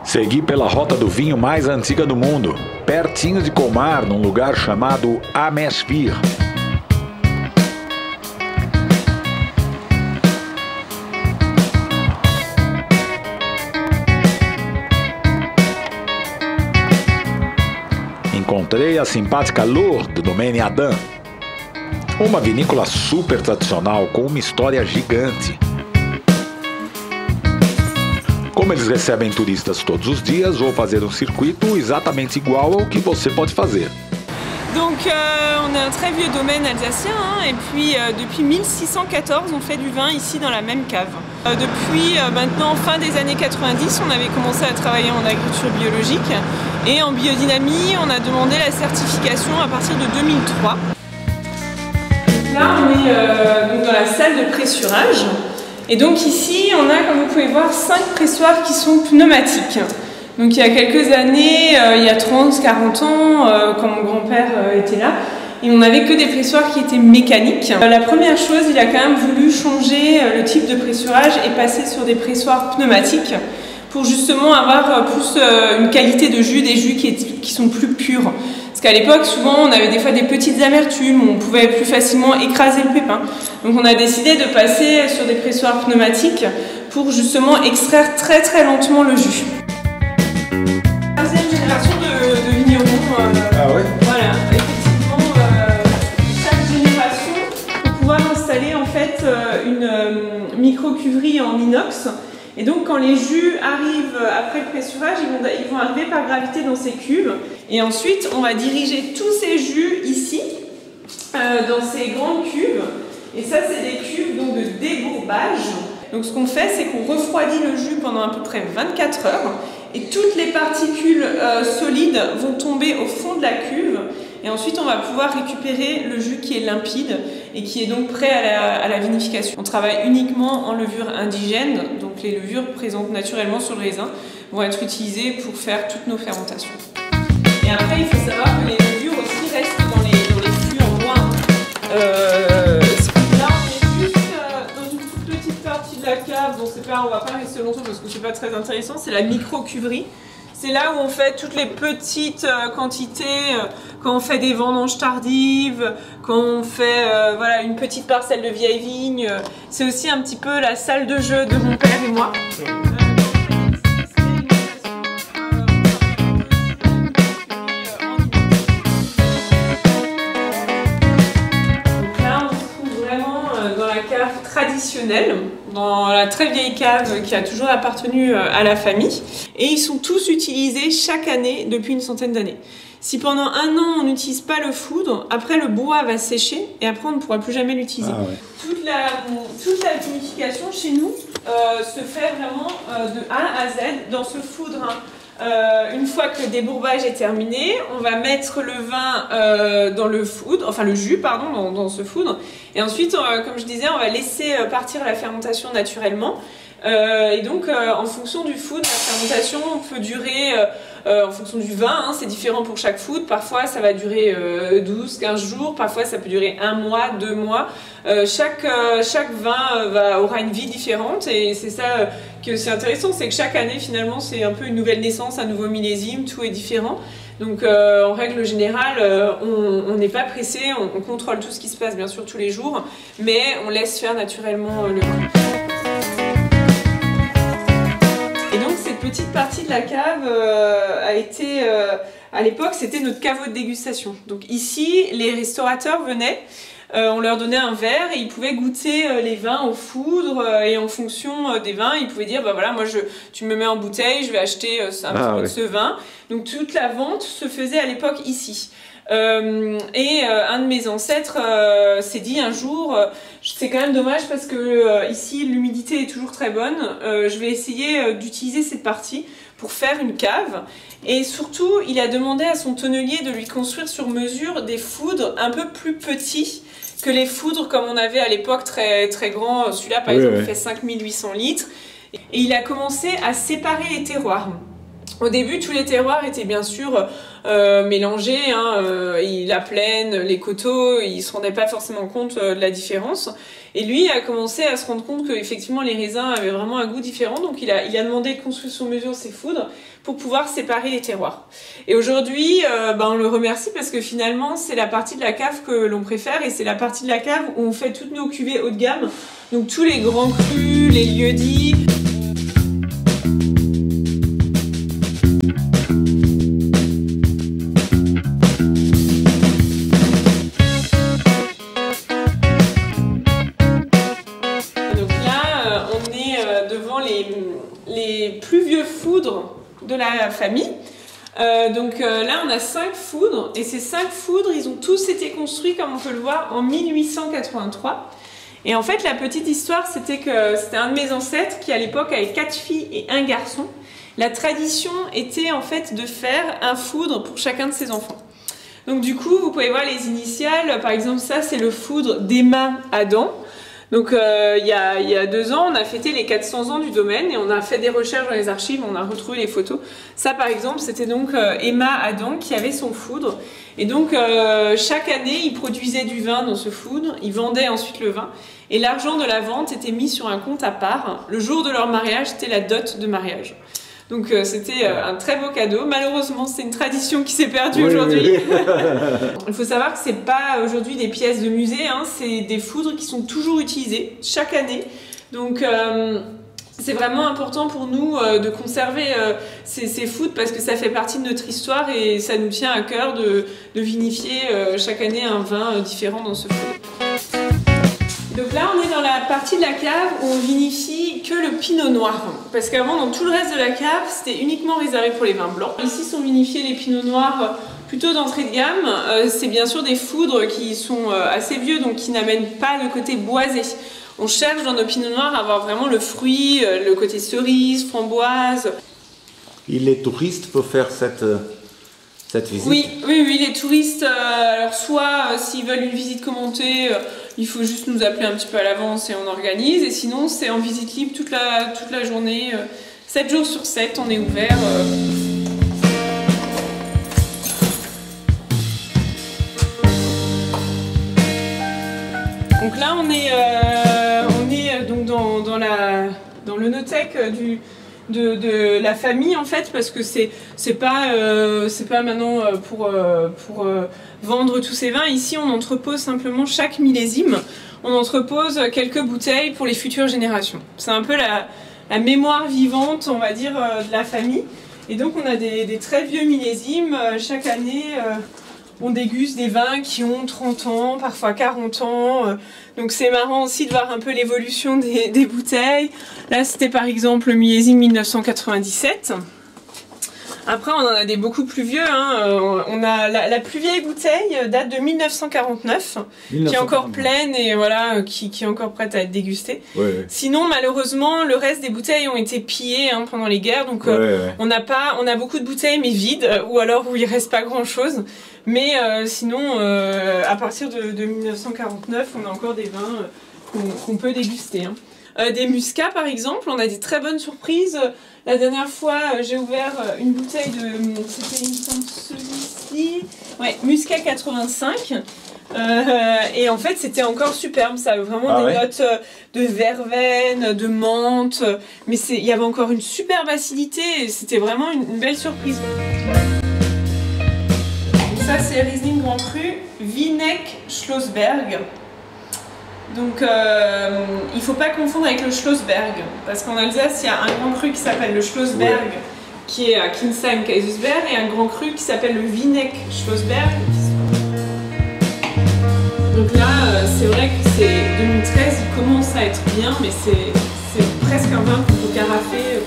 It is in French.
Segui pela rota do vinho mais antiga do mundo, pertinho de Colmar, num lugar chamado Amesfir. Encontrei a simpática Lourdes Domaine Adam, uma vinícola super tradicional com uma história gigante. Como eles recebem turistas todos os dias, vou fazer um circuito exatamente igual ao que você pode fazer. Donc on a un très vieux domaine alsacien et puis depuis 1614 on fait du vin ici dans la même cave. Depuis maintenant fin des années 90 on avait commencé à travailler en agriculture biologique et en biodynamie on a demandé la certification à partir de 2003. Donc là on est donc dans la salle de pressurage. Et donc ici, on a, comme vous pouvez voir, 5 pressoirs qui sont pneumatiques. Donc il y a quelques années, il y a 30-40 ans, quand mon grand-père était là, et on n'avait que des pressoirs qui étaient mécaniques. La première chose, il a quand même voulu changer le type de pressurage et passer sur des pressoirs pneumatiques pour justement avoir plus une qualité de jus, des jus qui sont plus purs. Parce qu'à l'époque, souvent, on avait des fois des petites amertumes, où on pouvait plus facilement écraser le pépin. Donc on a décidé de passer sur des pressoirs pneumatiques pour justement extraire très très lentement le jus. Deuxième génération de vignerons. Ah ouais. Voilà, effectivement, chaque génération, pour pouvoir installer en fait une micro-cuverie en inox. Et donc quand les jus arrivent après le pressurage, ils vont arriver par gravité dans ces cuves. Et ensuite, on va diriger tous ces jus ici, dans ces grandes cuves. Et ça, c'est des cuves donc, de débourbage. Donc ce qu'on fait, c'est qu'on refroidit le jus pendant à peu près 24 heures. Et toutes les particules solides vont tomber au fond de la cuve. Et ensuite, on va pouvoir récupérer le jus qui est limpide et qui est donc prêt à la vinification. On travaille uniquement en levure indigène, donc les levures présentes naturellement sur le raisin vont être utilisées pour faire toutes nos fermentations. Et après, il faut savoir que les levures aussi restent dans les fûts en bois. Là, on est juste dans une toute petite partie de la cave, donc on va pas rester longtemps parce que c'est pas très intéressant, c'est la micro-cuverie. C'est là où on fait toutes les petites quantités, quand on fait des vendanges tardives, quand on fait voilà, une petite parcelle de vieille vigne. C'est aussi un petit peu la salle de jeu de mon père et moi. Donc là, on se trouve vraiment dans la cave traditionnelle, dans la très vieille cave qui a toujours appartenu à la famille. Et ils sont tous utilisés chaque année depuis une centaine d'années. Si pendant un an on n'utilise pas le foudre, après le bois va sécher et après on ne pourra plus jamais l'utiliser. Ah ouais. Toute la vinification chez nous se fait vraiment de A à Z dans ce foudre. Une fois que le débourbage est terminé, on va mettre le vin dans le foudre, enfin le jus pardon, dans ce foudre. Et ensuite, comme je disais, on va laisser partir la fermentation naturellement. Et donc en fonction du foudre, la fermentation peut durer, en fonction du vin, hein, c'est différent pour chaque foudre. Parfois ça va durer 12-15 jours, parfois ça peut durer 1 mois, 2 mois. Chaque vin aura une vie différente et c'est ça que c'est intéressant, c'est que chaque année finalement c'est un peu une nouvelle naissance, un nouveau millésime, tout est différent. Donc en règle générale, on n'est pas pressé, on contrôle tout ce qui se passe bien sûr tous les jours, mais on laisse faire naturellement le vin. Petite partie de la cave a été, à l'époque, c'était notre caveau de dégustation. Donc ici, les restaurateurs venaient, on leur donnait un verre et ils pouvaient goûter les vins au foudre et en fonction des vins, ils pouvaient dire, bah voilà, moi tu me mets en bouteille, je vais acheter un petit peu de ce vin. Donc toute la vente se faisait à l'époque ici. Un de mes ancêtres s'est dit un jour, c'est quand même dommage parce que ici l'humidité est toujours très bonne, je vais essayer d'utiliser cette partie pour faire une cave. Et surtout, il a demandé à son tonnelier de lui construire sur mesure des foudres un peu plus petits que les foudres comme on avait à l'époque très, très grands. Celui-là par exemple fait 5800 litres. Et il a commencé à séparer les terroirs. Au début, tous les terroirs étaient bien sûr mélangés, hein, la plaine, les coteaux, ils ne se rendaient pas forcément compte de la différence. Et lui a commencé à se rendre compte que effectivement les raisins avaient vraiment un goût différent, donc il a demandé de construire sur mesure ses foudres pour pouvoir séparer les terroirs. Et aujourd'hui, on le remercie parce que finalement c'est la partie de la cave que l'on préfère et c'est la partie de la cave où on fait toutes nos cuvées haut de gamme, donc tous les grands crus, les lieux-dits. Les plus vieux foudres de la famille. Là, on a 5 foudres, et ces 5 foudres, ils ont tous été construits, comme on peut le voir, en 1883. Et en fait, la petite histoire, c'était que c'était un de mes ancêtres qui, à l'époque, avait 4 filles et 1 garçon. La tradition était, en fait, de faire un foudre pour chacun de ses enfants. Donc, du coup, vous pouvez voir les initiales. Par exemple, ça, c'est le foudre d'Emma Adam. Donc il y a 2 ans, on a fêté les 400 ans du domaine et on a fait des recherches dans les archives, on a retrouvé les photos. Ça par exemple, c'était donc Emma Adam qui avait son foudre. Et donc chaque année, il produisait du vin dans ce foudre, il vendait ensuite le vin. Et l'argent de la vente était mis sur un compte à part. Le jour de leur mariage, c'était la dot de mariage. Donc c'était un très beau cadeau. Malheureusement, c'est une tradition qui s'est perdue aujourd'hui. Il faut savoir que c'est pas aujourd'hui des pièces de musée, hein, c'est des foudres qui sont toujours utilisées chaque année. Donc c'est vraiment important pour nous de conserver ces foudres parce que ça fait partie de notre histoire et ça nous tient à cœur de vinifier chaque année un vin différent dans ce foudre. Donc là, on est dans la partie de la cave où on vinifie que le pinot noir. Parce qu'avant, dans tout le reste de la cave, c'était uniquement réservé pour les vins blancs. Ici sont vinifiés les pinots noirs plutôt d'entrée de gamme. C'est bien sûr des foudres qui sont assez vieux, donc qui n'amènent pas le côté boisé. On cherche dans nos pinots noirs à avoir vraiment le fruit, le côté cerise, framboise. Et les touristes peuvent faire cette visite? Oui, les touristes, alors soit s'ils veulent une visite commentée, il faut juste nous appeler un petit peu à l'avance et on organise, et sinon c'est en visite libre toute la journée, 7 jours sur 7, on est ouvert. Donc là on est donc dans le no-tech de la famille en fait, parce que c'est pas maintenant pour vendre tous ces vins. Ici on entrepose simplement chaque millésime, on entrepose quelques bouteilles pour les futures générations. C'est un peu la mémoire vivante, on va dire, de la famille. Et donc on a des très vieux millésimes. Chaque année on déguste des vins qui ont 30 ans, parfois 40 ans. Donc c'est marrant aussi de voir un peu l'évolution des bouteilles. Là c'était par exemple le millésime 1997. Après on en a des beaucoup plus vieux, hein. On a la plus vieille bouteille date de 1949, qui est encore pleine et voilà, qui est encore prête à être dégustée. Ouais. Sinon malheureusement le reste des bouteilles ont été pillées pendant les guerres, donc on a beaucoup de bouteilles mais vides, ou alors où il reste pas grand chose. Mais sinon à partir de 1949 on a encore des vins qu'on peut déguster. Des muscats par exemple, on a des très bonnes surprises. La dernière fois, j'ai ouvert une bouteille de... C'était celui-ci. Ouais, Muscat 85. Et en fait, c'était encore superbe. Ça avait vraiment des notes de verveine, de menthe. Mais il y avait encore une superbe acidité. Et c'était vraiment une belle surprise. Donc ça, c'est Riesling Grand Cru Vineck Schlossberg. Donc il ne faut pas confondre avec le Schlossberg, parce qu'en Alsace il y a un grand cru qui s'appelle le Schlossberg, qui est à Kinsheim-Kaisersberg, et un grand cru qui s'appelle le Vineck Schlossberg. Donc là c'est vrai que c'est 2013, il commence à être bien, mais c'est presque un vin qu'on peut carafer.